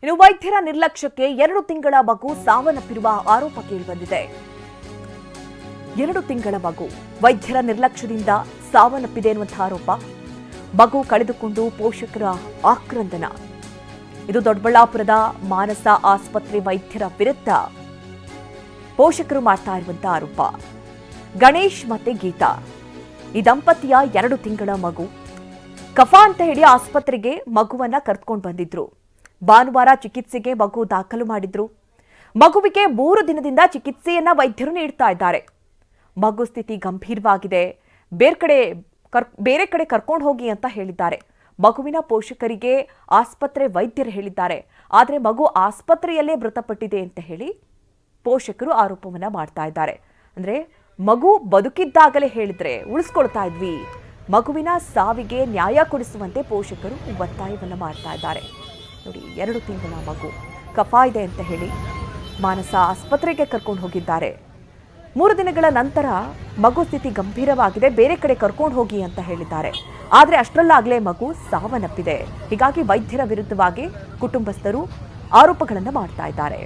ಇನ್ನು ವೈದ್ಯರ ನಿರ್ಲಕ್ಷ್ಯಕ್ಕೆ 2 ತಿಂಗಳ ಮಗು ಸಾವನ್ನಪ್ಪಿರುವ ಆರೋಪ ಕೇಳಿಬಂದಿದೆ. 2 ತಿಂಗಳ ಮಗು ವೈದ್ಯರ ನಿರ್ಲಕ್ಷ್ಯದಿಂದ ಸಾವನ್ನಪ್ಪಿದೆ ಎನ್ನುವಂತಹ ಆರೋಪ. ಮಗು ಕಳೆದುಕೊಂಡು ಪೋಷಕರ ಆಕ್ರಂದನ. ಇದು ದೊಡ್ಡಬಳ್ಳಾಪುರದ ಮಾನಸ ಆಸ್ಪತ್ರೆ ವೈದ್ಯರ ವಿರುದ್ಧ ಪೋಷಕರು ಮಾಡ್ತಾ ಇರುವಂತಹ ಆರೋಪ. ಗಣೇಶ್ ಮತ್ತೆ ಗೀತಾ ಈ ದಂಪತಿಯ 2 ತಿಂಗಳ ಮಗು ಕಫ ಅಂತ ಹೇಳಿ ಆಸ್ಪತ್ರೆಗೆ ಮಗುವನ್ನ ಕರೆದುಕೊಂಡು ಬಂದಿದ್ರು. ಭಾನುವಾರ ಚಿಕಿತ್ಸೆಗೆ ಮಗು ದಾಖಲು ಮಾಡಿದ್ರು. ಮಗುವಿಗೆ 3 ದಿನದಿಂದ ಚಿಕಿತ್ಸೆಯನ್ನ ವೈದ್ಯರು ನೀಡ್ತಾ ಇದ್ದಾರೆ. ಮಗು ಸ್ಥಿತಿ ಗಂಭೀರವಾಗಿದೆ. ಬೇರೆ ಕಡೆ ಕರ್ಕೊಂಡು ಹೋಗಿ ಅಂತ ಹೇಳಿದ್ದಾರೆ. ಮಗುವಿನ ಪೋಷಕರಿಗೆ ಆಸ್ಪತ್ರೆ ವೈದ್ಯರು ಹೇಳಿದ್ದಾರೆ. ಆದರೆ ಮಗು ಆಸ್ಪತ್ರೆಯಲ್ಲೇ ಮೃತಪಟ್ಟಿದೆ ಅಂತ ಹೇಳಿ ಪೋಷಕರು ಆರೋಪವನ್ನ ಮಾಡ್ತಾ ಇದ್ದಾರೆ. ಅಂದ್ರೆ ಮಗು ಬದುಕಿದ್ದಾಗಲೇ ಹೇಳಿದ್ರೆ ಉಳಿಸ್ಕೊಳ್ತಾ ಇದ್ವಿ. ಮಗುವಿನ ಸಾವಿಗೆ ನ್ಯಾಯ ಕೊಡಿಸುವಂತೆ ಪೋಷಕರು ಒತ್ತಾಯವನ್ನ ಮಾಡ್ತಾ ಇದ್ದಾರೆ. ನೋಡಿ, 2 ತಿಂಗಳ ಮಗು ಕಫ ಇದೆ ಅಂತ ಹೇಳಿ ಮಾನಸ ಆಸ್ಪತ್ರೆಗೆ ಕರ್ಕೊಂಡು ಹೋಗಿದ್ದಾರೆ. 3 ದಿನಗಳ ನಂತರ ಮಗು ಸ್ಥಿತಿ ಗಂಭೀರವಾಗಿದೆ, ಬೇರೆ ಕಡೆ ಕರ್ಕೊಂಡು ಹೋಗಿ ಅಂತ ಹೇಳಿದ್ದಾರೆ. ಆದರೆ ಅಷ್ಟರಲ್ಲಾಗಲೇ ಮಗು ಸಾವನ್ನಪ್ಪಿದೆ. ಹೀಗಾಗಿ ವೈದ್ಯರ ವಿರುದ್ಧವಾಗಿ ಕುಟುಂಬಸ್ಥರು ಆರೋಪಗಳನ್ನು ಮಾಡ್ತಾ ಇದ್ದಾರೆ.